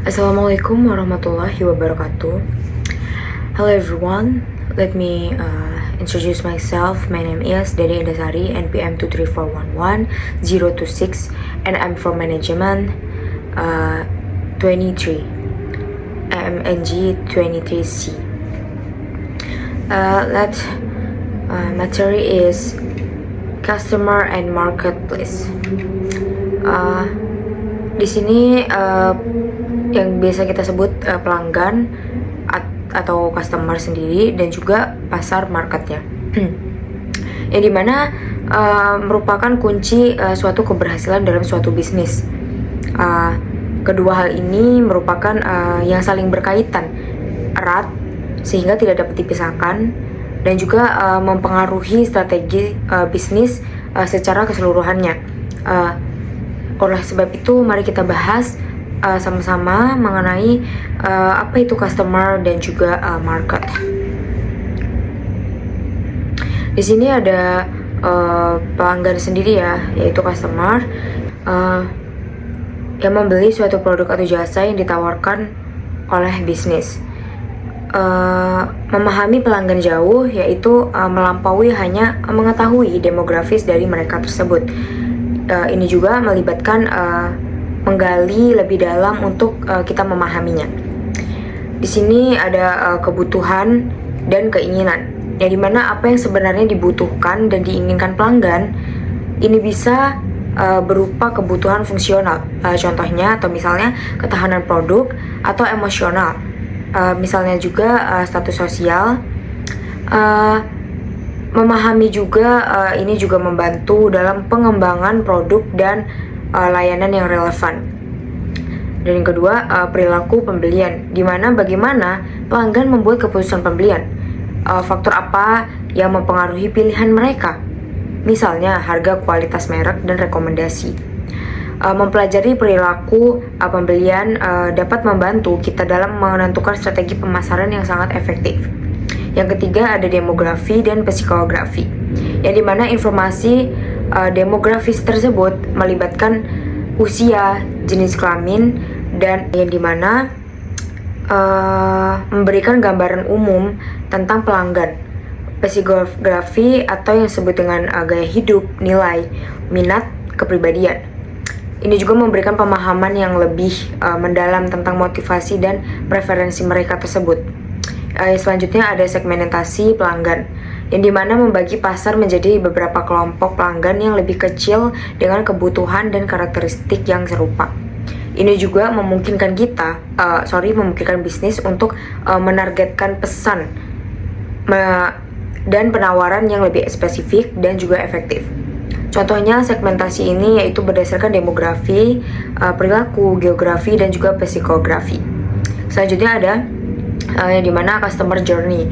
Assalamualaikum warahmatullahi wabarakatuh. Hello everyone, let me introduce myself. My name is Dede Indasari, NPM 23411-026, and I'm from Management 23, MNG 23C. Material is customer and marketplace. Di sini yang biasa kita sebut pelanggan atau customer sendiri, dan juga pasar marketnya yang dimana merupakan kunci suatu keberhasilan dalam suatu bisnis. Kedua hal ini merupakan yang saling berkaitan erat sehingga tidak dapat dipisahkan, dan juga mempengaruhi strategi bisnis secara keseluruhannya. Oleh sebab itu, mari kita bahas sama-sama mengenai apa itu customer dan juga market. Di sini ada pelanggan sendiri ya, yaitu customer yang membeli suatu produk atau jasa yang ditawarkan oleh bisnis. Memahami pelanggan jauh yaitu melampaui hanya mengetahui demografis dari mereka tersebut. Ini juga melibatkan menggali lebih dalam untuk kita memahaminya. Di sini ada kebutuhan dan keinginan, yang dimana apa yang sebenarnya dibutuhkan dan diinginkan pelanggan ini bisa berupa kebutuhan fungsional, contohnya atau misalnya ketahanan produk, atau emosional, misalnya juga status sosial. Memahami juga ini juga membantu dalam pengembangan produk dan layanan yang relevan. Dan yang kedua, perilaku pembelian, dimana bagaimana pelanggan membuat keputusan pembelian. Faktor apa yang mempengaruhi pilihan mereka, misalnya harga, kualitas merek, dan rekomendasi. Mempelajari perilaku pembelian dapat membantu kita dalam menentukan strategi pemasaran yang sangat efektif. Yang ketiga, ada demografi dan psikografi, yang dimana informasi demografis tersebut melibatkan usia, jenis kelamin, dan yang dimana memberikan gambaran umum tentang pelanggan. Psikografi atau yang disebut dengan gaya hidup, nilai, minat, kepribadian. Ini juga memberikan pemahaman yang lebih mendalam tentang motivasi dan preferensi mereka tersebut. Selanjutnya ada segmentasi pelanggan, yang dimana membagi pasar menjadi beberapa kelompok pelanggan yang lebih kecil dengan kebutuhan dan karakteristik yang serupa. Ini juga memungkinkan memungkinkan bisnis untuk menargetkan pesan dan penawaran yang lebih spesifik dan juga efektif. Contohnya segmentasi ini yaitu berdasarkan demografi, perilaku, geografi, dan juga psikografi. Selanjutnya ada yang dimana customer journey.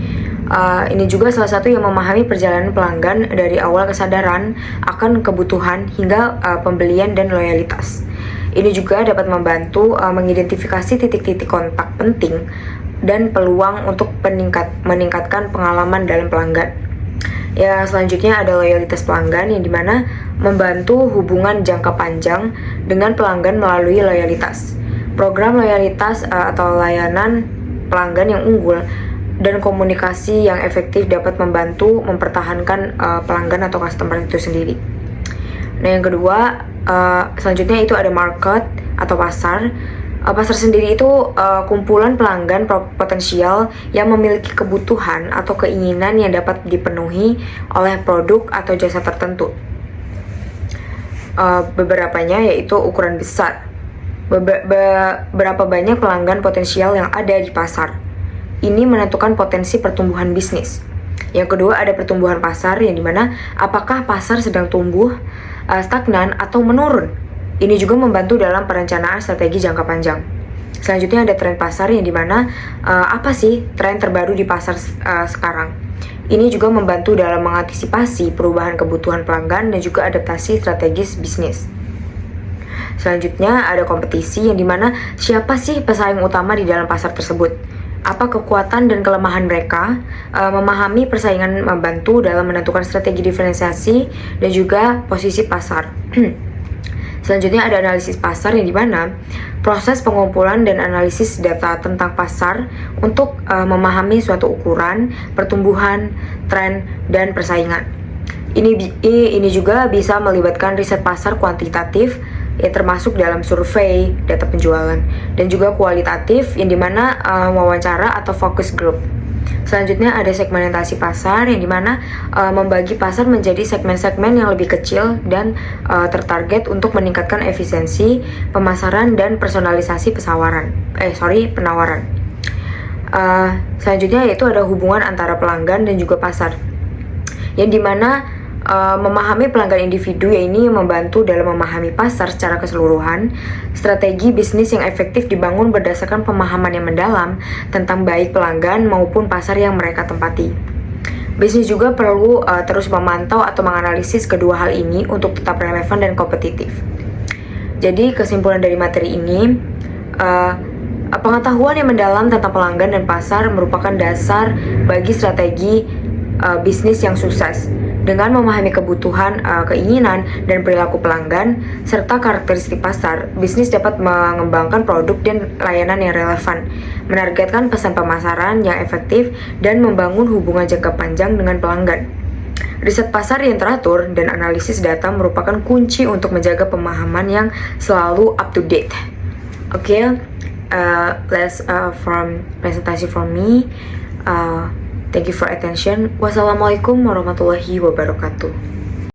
Ini juga salah satu yang memahami perjalanan pelanggan dari awal kesadaran akan kebutuhan hingga pembelian dan loyalitas. Ini juga dapat membantu mengidentifikasi titik-titik kontak penting dan peluang untuk meningkatkan pengalaman dalam pelanggan. Ya, selanjutnya ada loyalitas pelanggan, yang dimana membantu hubungan jangka panjang dengan pelanggan melalui loyalitas. Program loyalitas atau layanan pelanggan yang unggul dan komunikasi yang efektif dapat membantu mempertahankan pelanggan atau customer itu sendiri. Nah, yang kedua, selanjutnya itu ada market atau pasar. Pasar sendiri itu kumpulan pelanggan potensial yang memiliki kebutuhan atau keinginan yang dapat dipenuhi oleh produk atau jasa tertentu. Beberapanya yaitu ukuran besar. Berapa banyak pelanggan potensial yang ada di pasar. Ini menentukan potensi pertumbuhan bisnis. Yang kedua, ada pertumbuhan pasar, yang dimana apakah pasar sedang tumbuh, stagnan, atau menurun. Ini juga membantu dalam perencanaan strategi jangka panjang. Selanjutnya ada tren pasar, yang dimana apa sih tren terbaru di pasar sekarang. Ini juga membantu dalam mengantisipasi perubahan kebutuhan pelanggan dan juga adaptasi strategis bisnis. Selanjutnya ada kompetisi, yang dimana siapa sih pesaing utama di dalam pasar tersebut. Apa kekuatan dan kelemahan mereka. Memahami persaingan membantu dalam menentukan strategi diferensiasi dan juga posisi pasar. Selanjutnya ada analisis pasar yang dimana proses pengumpulan dan analisis data tentang pasar untuk memahami suatu ukuran, pertumbuhan, tren, dan persaingan. Ini juga bisa melibatkan riset pasar kuantitatif yang termasuk dalam survei, data penjualan, dan juga kualitatif yang dimana wawancara atau focus group. Selanjutnya ada segmentasi pasar yang dimana membagi pasar menjadi segmen-segmen yang lebih kecil dan tertarget untuk meningkatkan efisiensi pemasaran dan personalisasi penawaran. Selanjutnya yaitu ada hubungan antara pelanggan dan juga pasar, yang dimana memahami pelanggan individu ini membantu dalam memahami pasar secara keseluruhan. Strategi bisnis yang efektif dibangun berdasarkan pemahaman yang mendalam tentang baik pelanggan maupun pasar yang mereka tempati. Bisnis juga perlu terus memantau atau menganalisis kedua hal ini untuk tetap relevan dan kompetitif. Jadi kesimpulan dari materi ini, pengetahuan yang mendalam tentang pelanggan dan pasar merupakan dasar bagi strategi bisnis yang sukses. Dengan memahami kebutuhan, keinginan, dan perilaku pelanggan, serta karakteristik pasar, bisnis dapat mengembangkan produk dan layanan yang relevan, menargetkan pesan pemasaran yang efektif, dan membangun hubungan jangka panjang dengan pelanggan. Riset pasar yang teratur dan analisis data merupakan kunci untuk menjaga pemahaman yang selalu up to date. Okay, let's from presentasi from me. Thank you for attention. Wassalamualaikum warahmatullahi wabarakatuh.